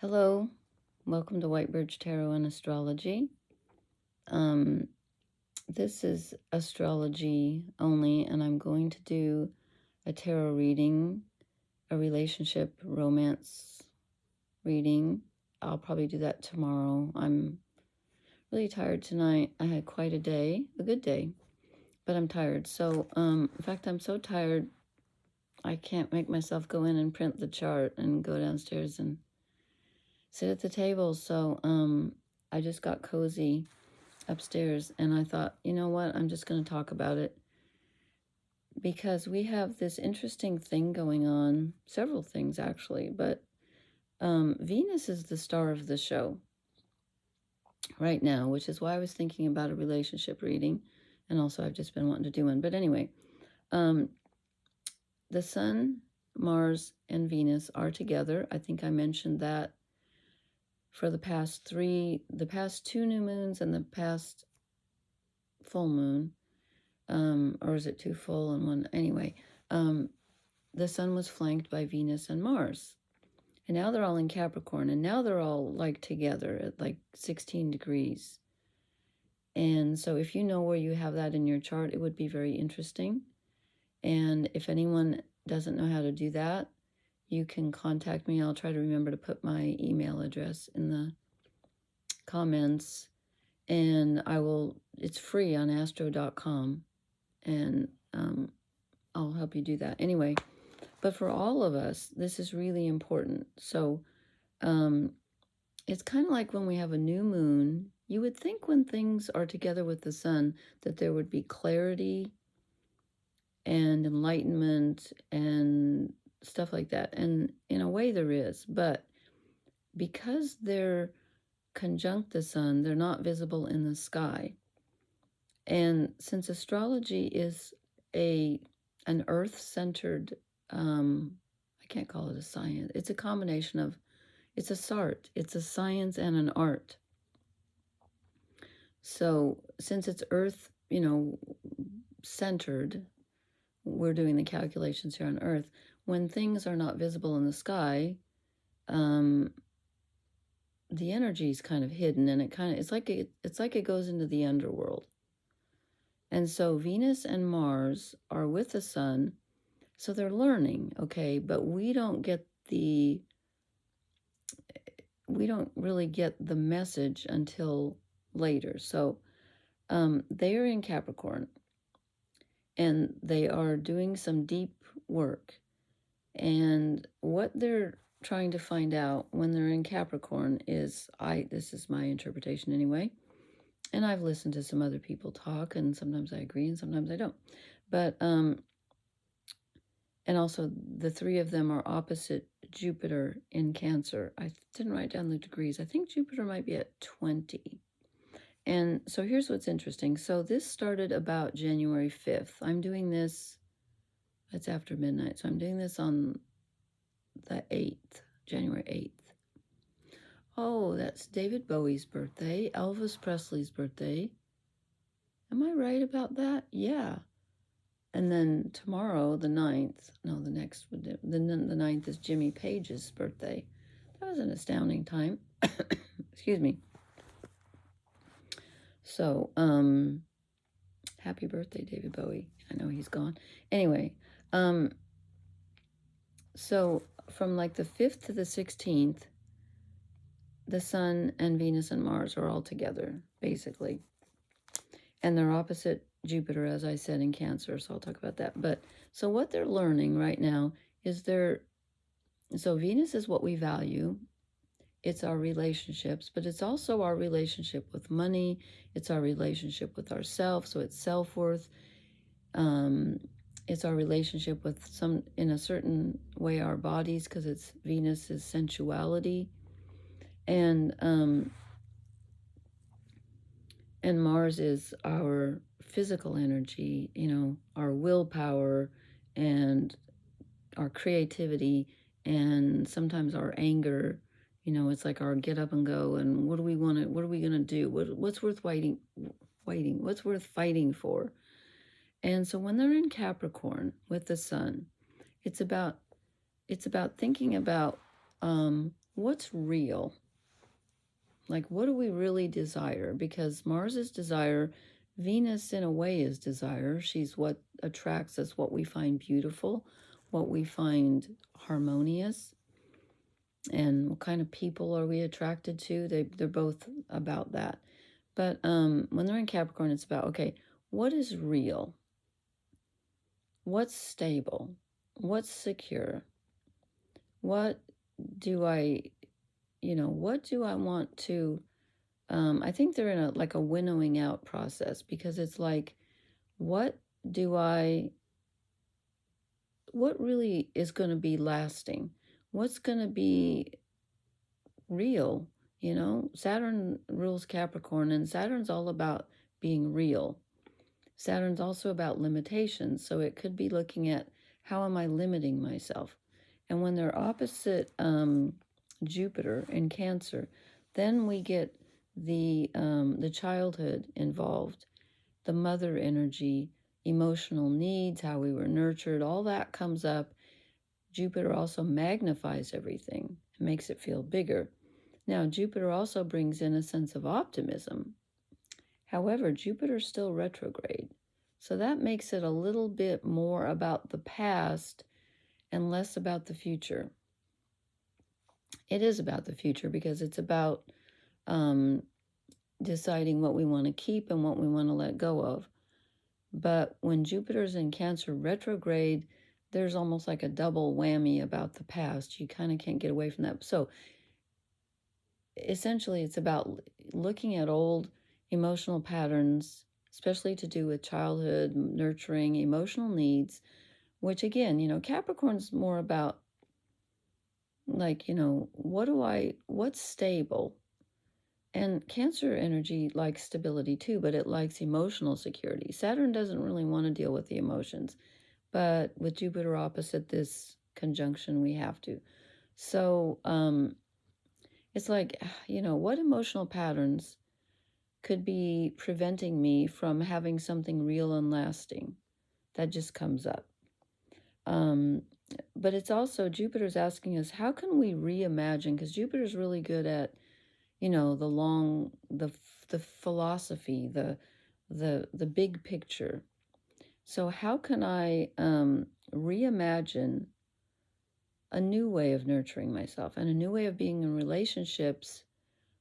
Hello, welcome to White Birch Tarot and Astrology. Um, this is astrology only, and I'm going to do a tarot reading, a relationship romance reading. I'll probably do that tomorrow. I'm really tired tonight. I had quite a day, a good day, but I'm tired. So, in fact, I'm so tired, I can't make myself go in and print the chart and go downstairs and sit at the table. So, I just got cozy upstairs and I thought, you know what, I'm just going to talk about it because we have this interesting thing going on, several things actually, but Venus is the star of the show right now, which is why I was thinking about a relationship reading, and also I've just been wanting to do one. But anyway, the Sun, Mars, and Venus are together. I think I mentioned that for the past two new moons and the past full moon. Or is it two full and one? Anyway, the Sun was flanked by Venus and Mars. And now they're all in Capricorn. And now they're all like together at like 16 degrees. And so if you know where you have that in your chart, it would be very interesting. And if anyone doesn't know how to do that, you can contact me. I'll try to remember to put my email address in the comments. And it's free on astro.com. And I'll help you do that. Anyway, but for all of us, this is really important. So it's kind of like when we have a new moon. You would think when things are together with the Sun that there would be clarity and enlightenment and stuff like that. And in a way there is. But because they're conjunct the Sun, they're not visible in the sky. And since astrology is an earth-centered, I can't call it a science. It's a combination of, it's a sart. It's a science and an art. So since it's earth, centered, we're doing the calculations here on Earth. When things are not visible in the sky, the energy is kind of hidden, and it's like it goes into the underworld. And so Venus and Mars are with the Sun, so they're learning, okay, but we don't really get the message until later. So they are in Capricorn, and they are doing some deep work. And what they're trying to find out when they're in Capricorn is, this is my interpretation anyway, and I've listened to some other people talk, and sometimes I agree and sometimes I don't. But, and also the three of them are opposite Jupiter in Cancer. I didn't write down the degrees. I think Jupiter might be at 20. And so here's what's interesting. So this started about January 5th. I'm doing this, it's after midnight, so I'm doing this on the 8th, January 8th. Oh, that's David Bowie's birthday, Elvis Presley's birthday. Am I right about that? Yeah. And then tomorrow, the 9th, no, the 9th is Jimmy Page's birthday. That was an astounding time. Excuse me. So, happy birthday, David Bowie. I know he's gone. Anyway, so from like the 5th to the 16th, the Sun and Venus and Mars are all together, basically. And they're opposite Jupiter, as I said, in Cancer, so I'll talk about that. But so what they're learning right now is so Venus is what we value. It's our relationships, but it's also our relationship with money. It's our relationship with ourselves, so it's self-worth. It's our relationship with in a certain way, our bodies, because Venus is sensuality. And Mars is our physical energy, our willpower and our creativity, and sometimes our anger. It's like our get up and go, and what are we going to do? What's worth fighting? What's worth fighting for? And so when they're in Capricorn with the Sun, it's about thinking about what's real? Like, what do we really desire? Because Mars is desire. Venus, in a way, is desire. She's what attracts us, what we find beautiful, what we find harmonious, and what kind of people are we attracted to. They're both about that. But when they're in Capricorn, it's about, okay, what is real? What's stable? What's secure? What do I, what do I want to, I think they're in a winnowing out process, because it's like, what do I, what really is going to be lasting? What's going to be real? Saturn rules Capricorn, and Saturn's all about being real. Saturn's also about limitations, so it could be looking at, how am I limiting myself? And when they're opposite Jupiter in Cancer, then we get the childhood involved, the mother energy, emotional needs, how we were nurtured, all that comes up. Jupiter also magnifies everything and makes it feel bigger. Now, Jupiter also brings in a sense of optimism. However, Jupiter's still retrograde. So that makes it a little bit more about the past and less about the future. It is about the future, because it's about deciding what we want to keep and what we want to let go of. But when Jupiter's in Cancer retrograde, there's almost like a double whammy about the past. You kind of can't get away from that. So essentially, it's about looking at old emotional patterns, especially to do with childhood, nurturing, emotional needs, which again, Capricorn's more about like, what's stable? And Cancer energy likes stability too, but it likes emotional security. Saturn doesn't really want to deal with the emotions, but with Jupiter opposite this conjunction, we have to. So it's like, what emotional patterns could be preventing me from having something real and lasting? That just comes up. But it's also, Jupiter's asking us, how can we reimagine? Because Jupiter's really good at, the philosophy, the big picture. So how can I reimagine a new way of nurturing myself, and a new way of being in relationships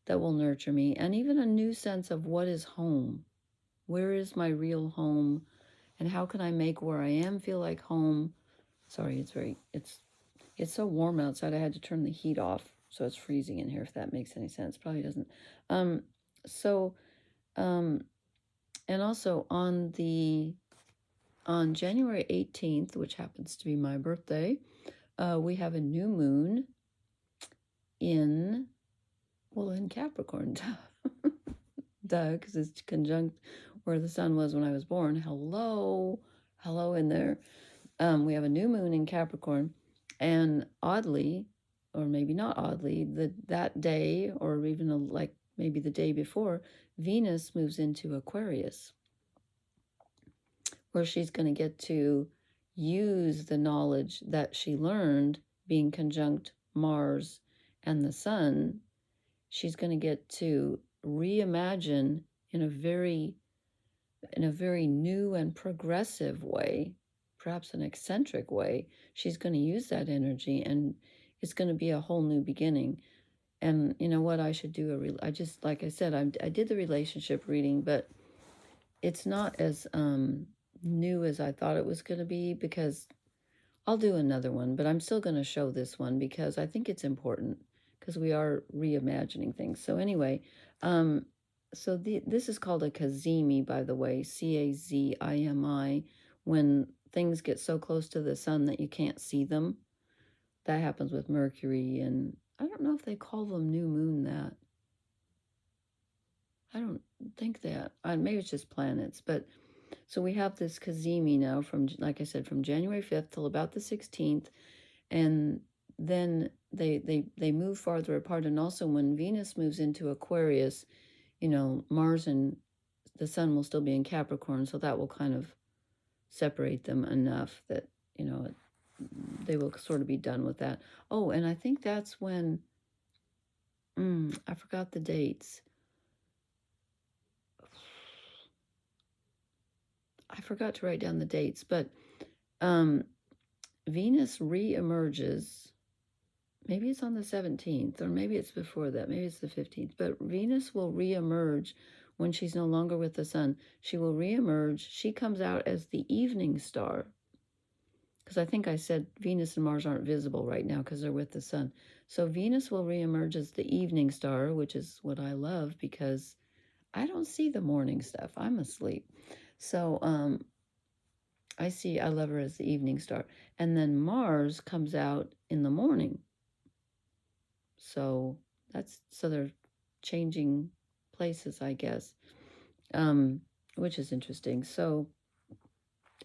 that will nurture me, and even a new sense of what is home? Where is my real home? And how can I make where I am feel like home? Sorry, it's so warm outside. I had to turn the heat off, so it's freezing in here, if that makes any sense. Probably doesn't. So and also on January 18th, which happens to be my birthday, we have a new moon in Capricorn. Duh, because it's conjunct where the sun was when I was born. Hello in there. We have a new moon in Capricorn, and oddly, or maybe not oddly, that day, or even maybe the day before, Venus moves into Aquarius, where she's going to get to use the knowledge that she learned being conjunct Mars and the sun. She's going to get to reimagine in a very new and progressive way, perhaps an eccentric way. She's going to use that energy, and it's going to be a whole new beginning. And you know what I should do? I just, like I said, I did the relationship reading, but it's not as new as I thought it was going to be, because I'll do another one, but I'm still going to show this one because I think it's important, because we are reimagining things. So anyway, this is called a cazimi, by the way, Cazimi, when things get so close to the sun that you can't see them. That happens with Mercury, and I don't know if they call them new moon that. I don't think that. Maybe it's just planets, but so we have this cazimi now from, like I said, from January 5th till about the 16th, and then they move farther apart. And also when Venus moves into Aquarius, Mars and the sun will still be in Capricorn, so that will kind of separate them enough that, they will sort of be done with that. Oh, and I think that's when I forgot the dates. I forgot to write down the dates, but Venus re-emerges. Maybe it's on the 17th, or maybe it's before that. Maybe it's the 15th. But Venus will re-emerge when she's no longer with the sun. She will re-emerge. She comes out as the evening star. Because I think I said Venus and Mars aren't visible right now because they're with the sun. So Venus will re-emerge as the evening star, which is what I love because I don't see the morning stuff. I'm asleep. So I love her as the evening star. And then Mars comes out in the morning. So they're changing places, I guess, which is interesting. So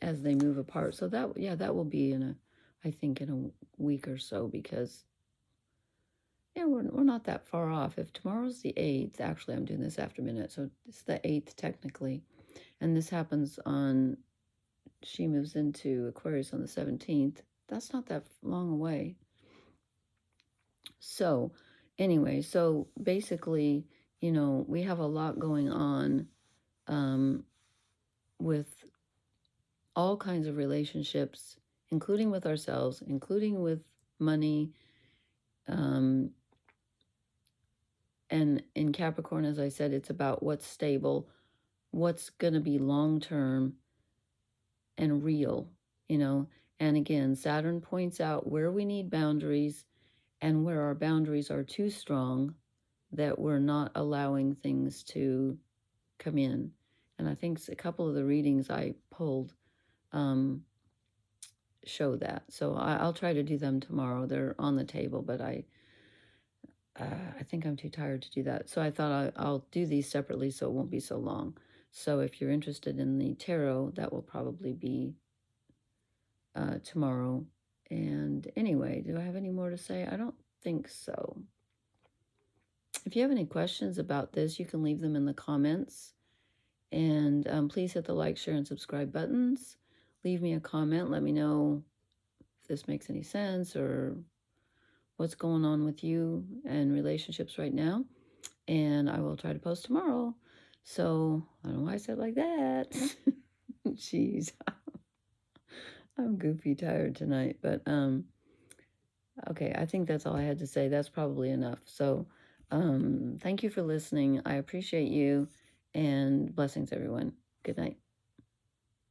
as they move apart, so that will be I think in a week or so, because we're not that far off. If tomorrow's the 8th, actually I'm doing this after midnight, so it's the 8th technically, and this happens she moves into Aquarius on the 17th. That's not that long away. So anyway, so basically, we have a lot going on with all kinds of relationships, including with ourselves, including with money. And in Capricorn, as I said, it's about what's stable, what's going to be long-term and real, And again, Saturn points out where we need boundaries and where our boundaries are too strong, that we're not allowing things to come in. And I think a couple of the readings I pulled show that. So I'll try to do them tomorrow. They're on the table, but I think I'm too tired to do that. So I thought I'll do these separately so it won't be so long. So if you're interested in the tarot, that will probably be tomorrow. And anyway, do I have any more to say? I don't think so. If you have any questions about this, you can leave them in the comments. And please hit the like, share, and subscribe buttons. Leave me a comment. Let me know if this makes any sense or what's going on with you and relationships right now. And I will try to post tomorrow. So I don't know why I said it like that. Jeez. I'm goofy tired tonight. But okay, I think that's all I had to say. That's probably enough. So thank you for listening. I appreciate you. And blessings, everyone. Good night.